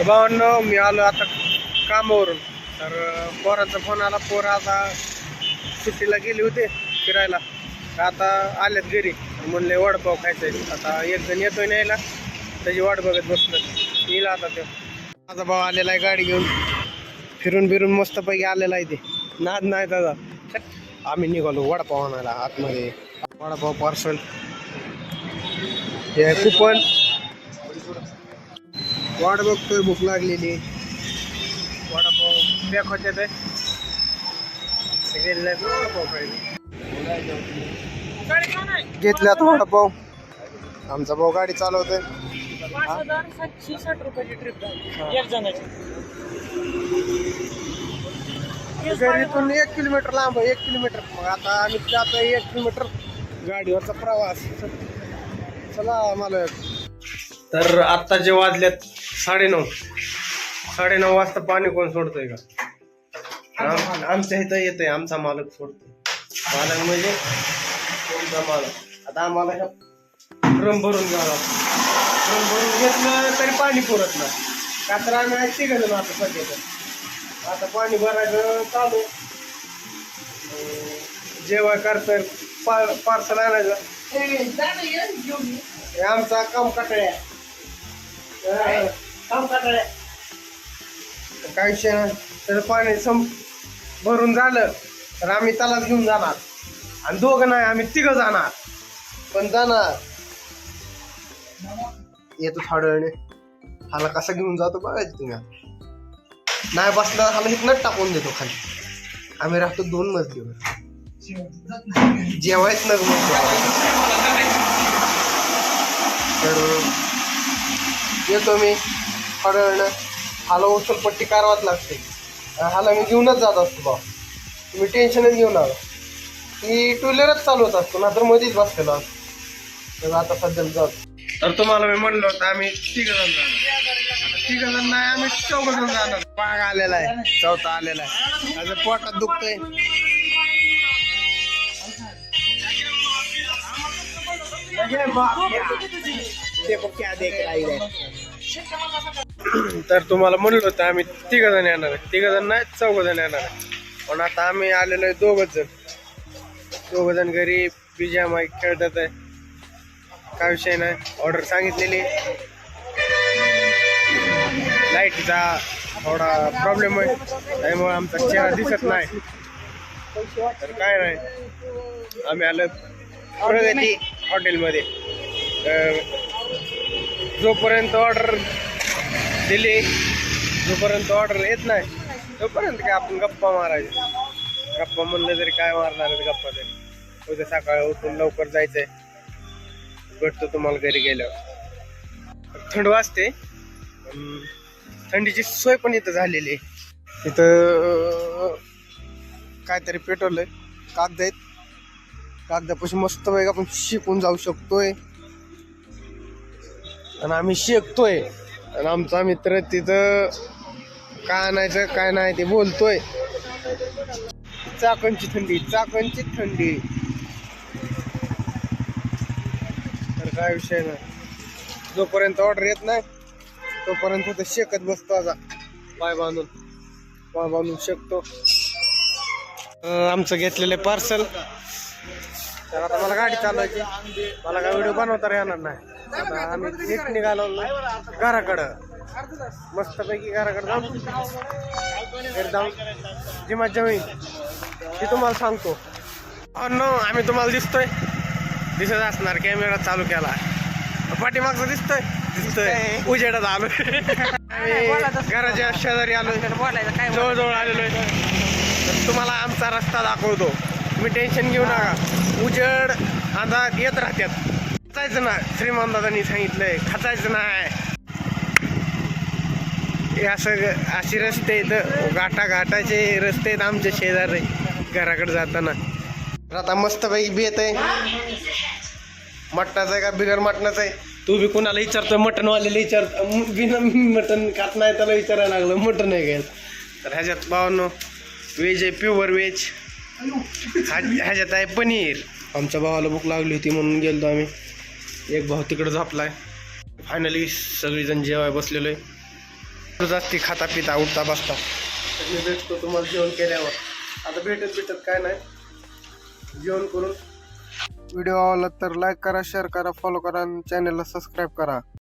भावांनो मी आलो आता कामावरून. तर पोराचा फोन आला. पोरं आता सुट्टीला गेले होते फिरायला, आता आल्यात घरी. म्हणले वडापाव खायचा आहे. आता एक जण येतोय न्यायला, त्याची वाट बघत बसलं. येईल आता तो. माझा भाऊ आलेला आहे गाडी घेऊन, फिरून बिरून मस्तपैकी आलेला आहे. ते नाद नाही दादा. आम्ही निघालो वडापाव आणायला आतमध्ये. वडापाव पार्सल हे कुपन वाट बघतोय, भूक लागलेली. वडापाव पॅक होते ते वडापाव खायला घेतल्यात वडापाव. आमचा भाऊ गाडी चालवतोय. 5,760 रुपयाची ट्रिप झाली एक जणाची. घरीतून 1 किलोमीटर लांब आहे, 1 किलोमीटर. मग आता आम्ही जातो 1 किलोमीटर गाडीवरचा प्रवास. चला मला. तर आत्ता जे वाजल्यात 9:30 वाजता पाणी कोण सोडतोय का? आमच्या इथं येतोय, आमचा मालक सोडतोय. मालक म्हणजे कोणता मालक? आता आम्हाला ह्या ड्रम भरून घ्यावा लागतो. ड्रम भरून घेतलं तरी पाणी पुरत नाही. का तर आम्ही आहे तिघ जण आता सध्या. तर आता पाणी भरायचं चालू. जेव्हा करतोय पार्सल आणायचं. हे आमचा काम काटाळ्या काय विषय नाही. तर पाणी भरून झालं तर आम्ही त्यालाच घेऊन जाणार. आणि दोघं नाही, आम्ही तिघं जाणार. पण जाणार येतो थोड्या वेळाने. हाला कसा घेऊन जातो बघायचं तुम्ही. नाही बसला हाला इथनच टाकून देतो खाली. आम्ही राहतो 2 मजलीवर. जेवायच ना तर येतो मी थोड्या वेळानं. हाला उचलपट्टी करावाच लागते. हाला मी घेऊनच जात असतो भाऊ. तुम्ही टेन्शनच घेऊन आला. ती 2 व्हीलरच चालवत असतो ना, तर मध्येच बसलेलो असतो. तर आता सध्याला जातो. तर तुम्हाला मी म्हणलं होतं आम्ही 3 जण जाणार. 3 जण नाही, आम्ही 4 जण जाणार. पाग आलेला आहे, 4था आलेला आहे. माझं पोटात दुखतंय. तर तुम्हाला म्हणलं होतं आम्ही 3 जण येणार आहे. 3 जण नाही, 4 जण येणार आहे. पण आता आम्ही आलेलो आहे 2 जण. 2 जण घरी बीजीएम खेळतात आहे. काय विषय नाही. ऑर्डर सांगितलेली. लाईटचा थोडा प्रॉब्लेम आहे, त्यामुळे आमचा चेहरा दिसत नाही. तर काय नाही, आम्ही आलो प्रगती हॉटेलमध्ये. जोपर्यंत ऑर्डर दिली, जोपर्यंत ऑर्डर येत नाही तोपर्यंत काय आपण गप्पा मारायचे. गप्पा म्हणलं तरी काय मारणार आहेत गप्पा तरी. उद्या सकाळी उठून लवकर जायचंय. भेटतो तुम्हाला घरी गेल्यावर. थंड वाजते. थंडीची सोय पण इथं झालेली आहे. इथं काहीतरी पेटवलंय. कागद आहेत. कागदापासून मस्त वेग आपण शिकून जाऊ शकतोय. आणि आम्ही शिकतोय. आणि आमचा मित्र तिथं काय आणायचं काय नाही ते बोलतोय. चाकणची थंडी, चाकणची थंडी. तर काय विषय नाही. जोपर्यंत ऑर्डर येत नाही तोपर्यंत तो शेकत बसतो. आता पाय बांधून शेकतो. आमचं घेतलेलं पार्सल. तर आता मला गाडी चालवायची. मला काय व्हिडिओ बनवता येणार नाही. आता आम्ही नीट निघालो घराकडं. मस्तपैकी घराकडं जाऊन एकदम जी मज्जा होईल ती तुम्हाला सांगतो. आम्ही तुम्हाला दिसत असणार. कॅमेरा चालू केला. पाठीमागचा दिसतोय उजेडात आलो. घराच्या शेजारी आलो, जवळजवळ आलेलो आहे. तर तुम्हाला आमचा रस्ता दाखवतो. तुम्ही टेन्शन घेऊ नका. उजेड अंदाज येत राहतात. खचायचं ना, श्रीमंतांनी सांगितलंय खचायचं नाही. हे असे रस्ते आहेत, घाटाचे रस्ते आहेत आमच्या शेजारी घराकडे जाताना. तर आता मस्तपैकी बेत आहे. मटणाचं आहे का बिगर मटणाचं आहे? तू बी कोणाला विचारतोय, मटणवाल्याला विचारतो. बिना मटण खात नाही त्याला विचारायला लागलं मटण आहे काय. तर ह्याच्यात भावांनो व्हेज आहे, प्युअर व्हेज. ह्याच्यात आहे पनीर. आमच्या भावाला भूक लागली होती म्हणून गेलो आम्ही. एक भाऊ तिकडे झोपलाय. फायनली सगळीजण जेवाय बसलेलो आहे. रोज असती खाता पिता उठता बसता. तर मी भेटतो तुम्हाला जेवण केल्यावर. आता भेटत काय नाही, जेवण करून. व्हिडिओ आवडला तर लाईक करा, शेअर करा, फॉलो करा आणि चॅनलला सबस्क्राईब करा.